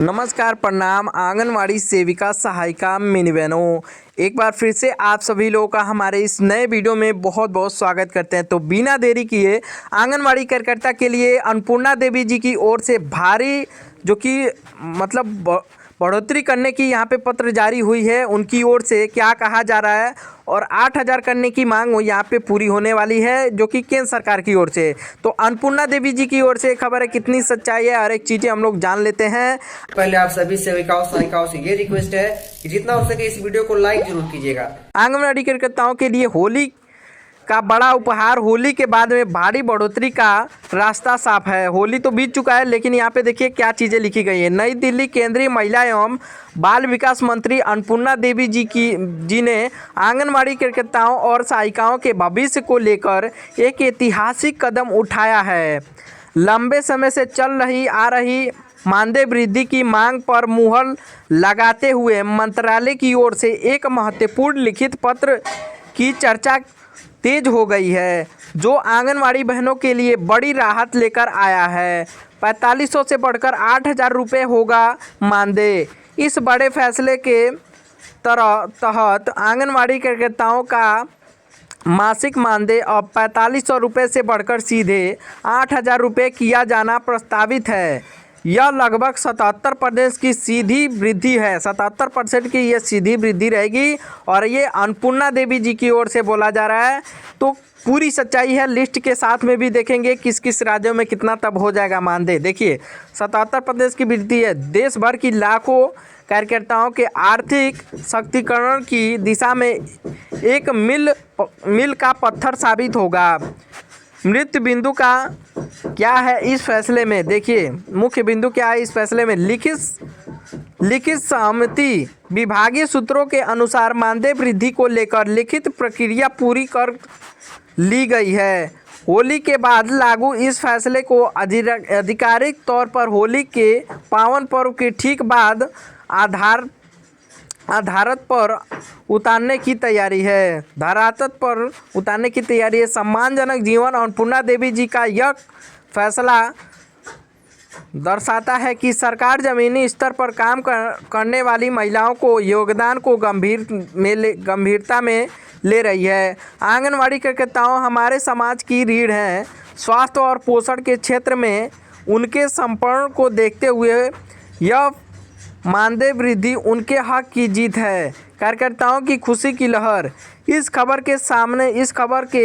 नमस्कार, प्रणाम। आंगनवाड़ी सेविका सहायिका मिनी बहनों, एक बार फिर से आप सभी लोगों का हमारे इस नए वीडियो में बहुत बहुत स्वागत करते हैं। तो बिना देरी किए आंगनवाड़ी कार्यकर्ता के लिए अन्नपूर्णा देवी जी की ओर से भारी जो कि मतलब बढ़ोतरी करने की यहाँ पे पत्र जारी हुई है। उनकी ओर से क्या कहा जा रहा है और 8,000 करने की मांग यहाँ पे पूरी होने वाली है जो कि केंद्र सरकार की ओर से। तो अन्नपूर्णा देवी जी की ओर से खबर है, कितनी सच्चाई है, हर एक चीज़ें हम लोग जान लेते हैं। पहले आप सभी सेविकाओं सहायिकाओं से ये रिक्वेस्ट है कि जितना हो सके इस वीडियो को लाइक जरूर कीजिएगा। आंगनवाड़ी कार्यकर्ताओं के लिए होली का बड़ा उपहार। होली के बाद में भारी बढ़ोतरी का रास्ता साफ है। होली तो बीत चुका है, लेकिन यहाँ पे देखिए क्या चीज़ें लिखी गई है। नई दिल्ली, केंद्रीय महिला एवं बाल विकास मंत्री अन्नपूर्णा देवी जी ने आंगनवाड़ी कार्यकर्ताओं और सहायिकाओं के भविष्य को लेकर एक ऐतिहासिक कदम उठाया है। लंबे समय से चल रही आ रही मानदेय वृद्धि की मांग पर मुहर लगाते हुए मंत्रालय की ओर से एक महत्वपूर्ण लिखित पत्र की चर्चा तेज हो गई है, जो आंगनवाड़ी बहनों के लिए बड़ी राहत लेकर आया है। 4500 से बढ़कर 8,000 रुपये होगा मानदेय। इस बड़े फैसले के तहत आंगनवाड़ी कार्यकर्ताओं का मासिक मानदेय अब 4500 रुपये से बढ़कर सीधे 8,000 रुपये किया जाना प्रस्तावित है। यह लगभग 77% की सीधी वृद्धि है। 77% की ये सीधी वृद्धि रहेगी और ये अन्नपूर्णा देवी जी की ओर से बोला जा रहा है। तो पूरी सच्चाई है, लिस्ट के साथ में भी देखेंगे किस किस राज्यों में कितना तब हो जाएगा मानदेय। देखिए 77% की वृद्धि है। देश भर की लाखों कार्यकर्ताओं के आर्थिक सशक्तिकरण की दिशा में एक मील का पत्थर साबित होगा। मृत्यु बिंदु का क्या है इस फैसले में? देखिए मुख्य बिंदु क्या है इस फैसले में। लिखित सहमति। विभागीय सूत्रों के अनुसार मानदेय वृद्धि को लेकर लिखित प्रक्रिया पूरी कर ली गई है। होली के बाद लागू इस फैसले को आधिकारिक तौर पर होली के पावन पर्व के ठीक बाद आधारत पर उतारने की तैयारी है। धरातल पर उतारने की तैयारी है। सम्मानजनक जीवन। अन्नपूर्णा देवी जी का यह फैसला दर्शाता है कि सरकार ज़मीनी स्तर पर काम करने वाली महिलाओं को योगदान को गंभीरता में ले रही है। आंगनवाड़ी कार्यकर्ताओं हमारे समाज की रीढ़ हैं। स्वास्थ्य और पोषण के क्षेत्र में उनके समर्पण को देखते हुए यह मानदेय वृद्धि उनके हक की जीत है। कार्यकर्ताओं की खुशी की लहर। इस खबर के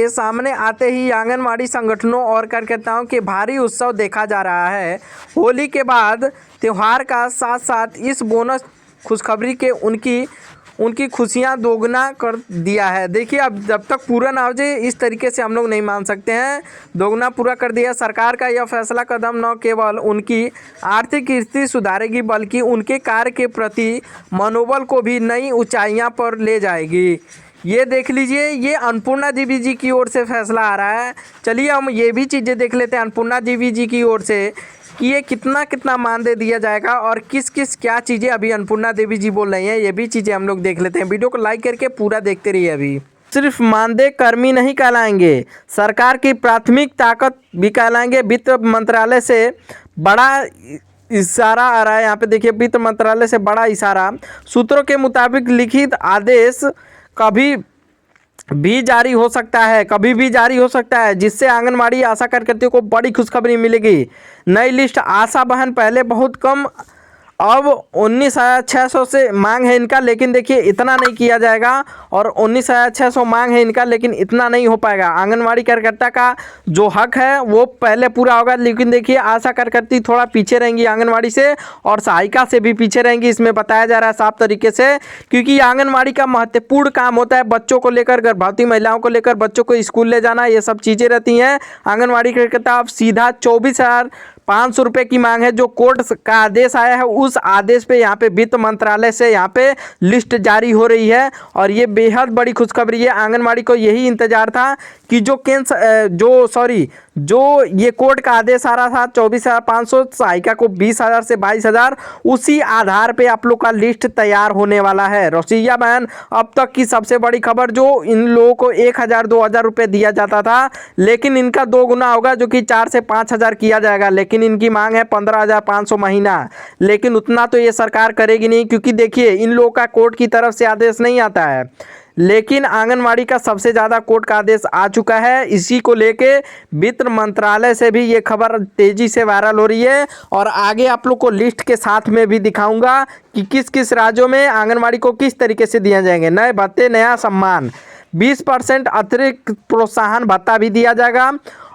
सामने आते ही आंगनवाड़ी संगठनों और कार्यकर्ताओं के भारी उत्सव देखा जा रहा है। होली के बाद त्यौहार का साथ साथ इस बोनस खुशखबरी के उनकी खुशियां दोगुना कर दिया है। देखिए अब जब तक पूरा ना हो जाए इस तरीके से हम लोग नहीं मान सकते हैं। दोगुना पूरा कर दिया। सरकार का यह फैसला कदम न केवल उनकी आर्थिक स्थिति सुधारेगी बल्कि उनके कार्य के प्रति मनोबल को भी नई ऊंचाइयां पर ले जाएगी। ये देख लीजिए, ये अन्नपूर्णा देवी जी की ओर से फैसला आ रहा है। चलिए हम ये भी चीज़ें देख लेते हैं अन्नपूर्णा देवी जी की ओर से कि ये कितना मानदेय दिया जाएगा और किस क्या चीज़ें अभी अन्नपूर्णा देवी जी बोल रही हैं। ये भी चीज़ें हम लोग देख लेते हैं। वीडियो को लाइक करके पूरा देखते रहिए। अभी सिर्फ मानदेय कर्मी नहीं कहलाएंगे, सरकार की प्राथमिक ताकत भी कहलाएंगे। वित्त मंत्रालय से बड़ा इशारा आ रहा है। यहाँ पे देखिए वित्त मंत्रालय से बड़ा इशारा। सूत्रों के मुताबिक लिखित आदेश कभी भी जारी हो सकता है, जिससे आंगनवाड़ी आशा कार्यकर्ताओं को बड़ी खुशखबरी मिलेगी। नई लिस्ट। आशा बहन पहले बहुत कम, अब 19,600 से मांग है इनका, लेकिन देखिए इतना नहीं किया जाएगा। और 19,600 मांग है इनका, लेकिन इतना नहीं हो पाएगा। आंगनवाड़ी कार्यकर्ता का जो हक है वो पहले पूरा होगा, लेकिन देखिए आशा कार्यकर्ती थोड़ा पीछे रहेंगी आंगनवाड़ी से और सहायिका से भी पीछे रहेंगी। इसमें बताया जा रहा है साफ तरीके से, क्योंकि आंगनवाड़ी का महत्वपूर्ण काम होता है बच्चों को लेकर, गर्भवती महिलाओं को लेकर, बच्चों को स्कूल ले जाना, ये सब चीज़ें रहती हैं। आंगनवाड़ी कार्यकर्ता अब सीधा 24,500 रुपये की मांग है। जो कोर्ट का आदेश आया है उस आदेश पे यहाँ पे वित्त मंत्रालय से यहाँ पे लिस्ट जारी हो रही है और ये बेहद बड़ी खुशखबरी है। आंगनवाड़ी को यही इंतजार था कि जो ये कोर्ट का आदेश आ रहा था 24,500, सहायिका को 20,000 से 22,000, उसी आधार पे आप लोग का लिस्ट तैयार होने वाला है। रौसिया बहन, अब तक की सबसे बड़ी खबर, जो इन लोगों को 1,000 2,000 रुपये दिया जाता था, लेकिन इनका 2 गुना होगा, जो कि 4 से 5,000 किया जाएगा। लेकिन इनकी मांग है 15,500 महीना, लेकिन उतना तो ये सरकार करेगी नहीं, क्योंकि देखिए इन लोगों का कोर्ट की तरफ से आदेश नहीं आता है, लेकिन आंगनवाड़ी का सबसे ज़्यादा कोर्ट का आदेश आ चुका है। इसी को लेके वित्त मंत्रालय से भी ये खबर तेज़ी से वायरल हो रही है, और आगे आप लोग को लिस्ट के साथ में भी दिखाऊंगा कि किस किस राज्यों में आंगनवाड़ी को किस तरीके से दिए जाएंगे नए भत्ते, नया सम्मान, 20% अतिरिक्त प्रोत्साहन भत्ता भी दिया जाएगा,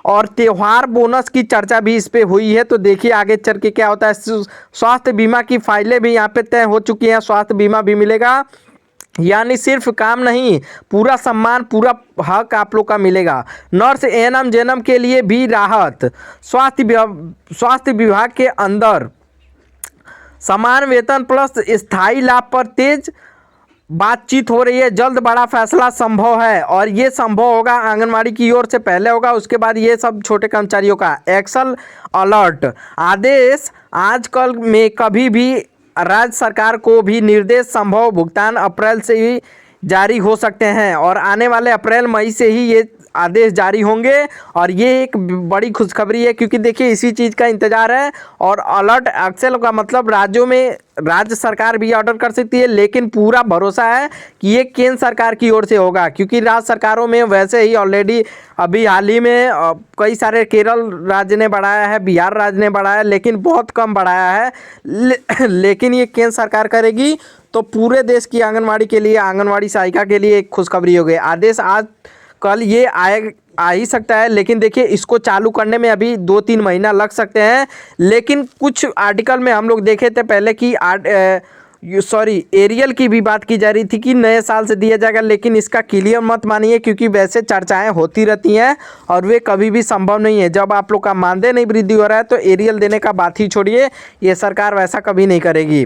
और त्यौहार बोनस की चर्चा भी इस पे हुई है। तो देखिए आगे चल के क्या होता है। स्वास्थ्य बीमा की फाइलें भी यहाँ पे तय हो चुकी हैं, स्वास्थ्य बीमा भी मिलेगा, यानी सिर्फ काम नहीं, पूरा सम्मान, पूरा हक आप लोग का मिलेगा। नर्स, एएनएम, जेएनएम के लिए भी राहत। स्वास्थ्य विभाग के अंदर समान वेतन प्लस स्थायी लाभ पर तेज बातचीत हो रही है, जल्द बड़ा फैसला संभव है, और ये संभव होगा आंगनवाड़ी की ओर से पहले होगा, उसके बाद ये सब छोटे कर्मचारियों का। एक्सल अलर्ट आदेश, आजकल में कभी भी राज्य सरकार को भी निर्देश संभव भुगतान अप्रैल से ही जारी हो सकते हैं, और आने वाले अप्रैल मई से ही ये आदेश जारी होंगे, और ये एक बड़ी खुशखबरी है, क्योंकि देखिए इसी चीज़ का इंतजार है। और अलर्ट एक्सेल का मतलब राज्यों में राज्य सरकार भी ऑर्डर कर सकती है, लेकिन पूरा भरोसा है कि ये केंद्र सरकार की ओर से होगा, क्योंकि राज्य सरकारों में वैसे ही ऑलरेडी अभी हाल ही में कई सारे, केरल राज्य ने बढ़ाया है, बिहार राज्य ने बढ़ाया है, लेकिन बहुत कम बढ़ाया है। लेकिन ये केंद्र सरकार करेगी, तो पूरे देश की आंगनवाड़ी के लिए, आंगनवाड़ी सहायिका के लिए एक खुशखबरी हो गई। आदेश आज कल ये आ ही सकता है, लेकिन देखिए इसको चालू करने में अभी 2-3 महीना लग सकते हैं। लेकिन कुछ आर्टिकल में हम लोग देखे थे पहले कि एरियल की भी बात की जा रही थी कि नए साल से दिया जाएगा, लेकिन इसका क्लियर मत मानिए, क्योंकि वैसे चर्चाएं होती रहती हैं और वे कभी भी संभव नहीं है। जब आप लोग का मानदेय नहीं वृद्धि हो रहा है तो एरियल देने का बात ही छोड़िए, ये सरकार वैसा कभी नहीं करेगी।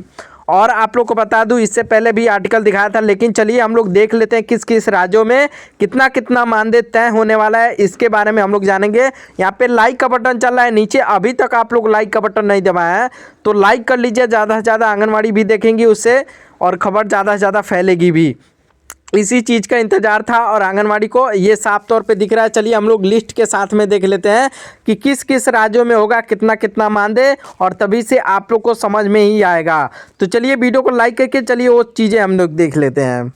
और आप लोग को बता दूं, इससे पहले भी आर्टिकल दिखाया था, लेकिन चलिए हम लोग देख लेते हैं किस किस राज्यों में कितना कितना मानदेय तय होने वाला है, इसके बारे में हम लोग जानेंगे। यहाँ पे लाइक का बटन चल रहा है नीचे, अभी तक आप लोग लाइक का बटन नहीं दबाया है तो लाइक कर लीजिए, ज़्यादा से ज़्यादा आंगनवाड़ी भी देखेंगी उससे, और खबर ज़्यादा से ज़्यादा फैलेगी भी। इसी चीज़ का इंतजार था, और आंगनवाड़ी को ये साफ तौर पे दिख रहा है। चलिए हम लोग लिस्ट के साथ में देख लेते हैं कि किस किस राज्यों में होगा कितना कितना मानदेय, और तभी से आप लोग को समझ में ही आएगा। तो चलिए वीडियो को लाइक करके चलिए वो चीज़ें हम लोग देख लेते हैं।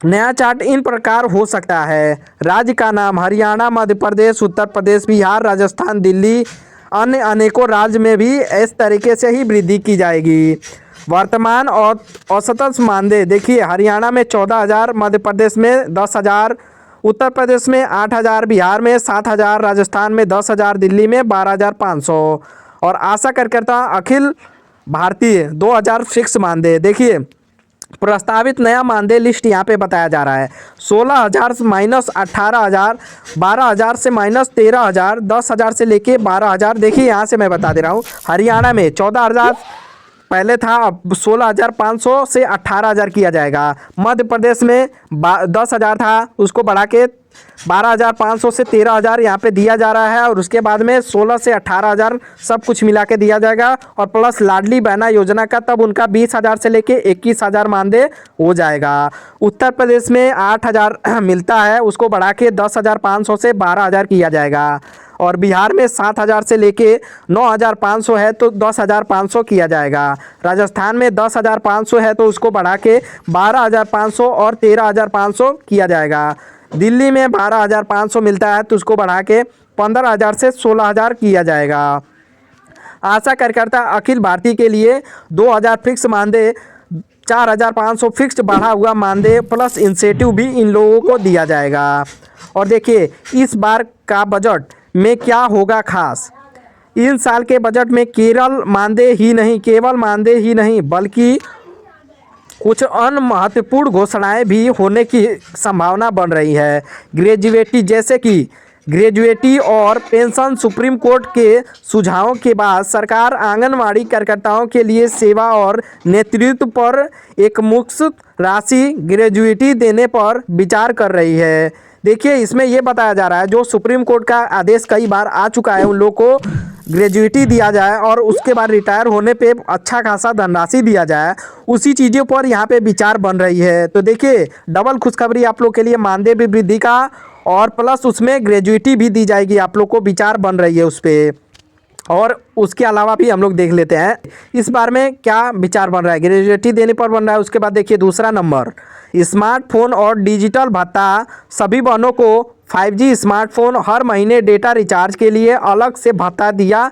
नया चार्ट इन प्रकार हो सकता है। राज्य का नाम हरियाणा, मध्य प्रदेश, उत्तर प्रदेश, बिहार, राजस्थान, दिल्ली, अन्य अनेकों राज्य में भी इस तरीके से ही वृद्धि की जाएगी। वर्तमान और औसतन मानदेय देखिए, हरियाणा में 14,000, मध्य प्रदेश में 10,000, उत्तर प्रदेश में 8,000, बिहार में 7,000, राजस्थान में 10,000, दिल्ली में 12,500, और आशा कार्यकर्ता अखिल भारतीय 2,000 फिक्स मानदेय। देखिए प्रस्तावित नया मानदेय लिस्ट यहाँ पे बताया जा रहा है। 16,000 माइनस 18,000, 12,000 से माइनस 13,000, 10,000 से लेके 12,000। देखिए यहाँ से मैं बता दे रहा हूँ, हरियाणा में 14,000 पहले था, अब 16,500 से 18,000 किया जाएगा। मध्य प्रदेश में 10,000 था, उसको बढ़ा के 12,500 से 13,000 यहाँ पे दिया जा रहा है, और उसके बाद में 16 से 18,000 सब कुछ मिला के दिया जाएगा, और प्लस लाडली बहना योजना का तब उनका 20,000 से लेके 21,000 मानदेय हो जाएगा। उत्तर प्रदेश में 8,000 मिलता है, उसको बढ़ा के 10,500 से 12,000 किया जाएगा, और बिहार में 7,000 से लेके 9,500 है तो 10,500 किया जाएगा। राजस्थान में 10,500 है तो उसको बढ़ा के 12,500 और 13,500 किया जाएगा। दिल्ली में 12,500 मिलता है तो उसको बढ़ा के 15,000 से 16,000 किया जाएगा। आशा कार्यकर्ता अखिल भारतीय के लिए 2,000 फिक्स मानदेय, 4,500 फिक्स बढ़ा हुआ मानदेय प्लस इंसेंटिव भी इन लोगों को दिया जाएगा। और देखिए इस बार का बजट में क्या होगा खास, इन साल के बजट में केवल मानदेय ही नहीं बल्कि कुछ अन्य महत्वपूर्ण घोषणाएं भी होने की संभावना बन रही है। ग्रेजुएटी, जैसे कि ग्रेजुएटी और पेंशन, सुप्रीम कोर्ट के सुझावों के बाद सरकार आंगनवाड़ी कार्यकर्ताओं के लिए सेवा और नेतृत्व पर एक मुश्त राशि ग्रेजुएटी देने पर विचार कर रही है। देखिए इसमें ये बताया जा रहा है जो सुप्रीम कोर्ट का आदेश कई बार आ चुका है, उन लोग को ग्रेजुएटी दिया जाए और उसके बाद रिटायर होने पे अच्छा खासा धनराशि दिया जाए, उसी चीज़ों पर यहाँ पे विचार बन रही है। तो देखिए डबल खुशखबरी आप लोग के लिए, मानदेय भी वृद्धि का और प्लस उसमें ग्रेजुएटी भी दी जाएगी, आप लोग को विचार बन रही है उस पर। और उसके अलावा भी हम लोग देख लेते हैं इस बार में क्या विचार बन रहा है। ग्रेजुएटी देने पर बन रहा है। उसके बाद देखिए दूसरा नंबर, स्मार्टफोन और डिजिटल भत्ता, सभी बहनों को 5G स्मार्टफोन, हर महीने डेटा रिचार्ज के लिए अलग से भत्ता दिया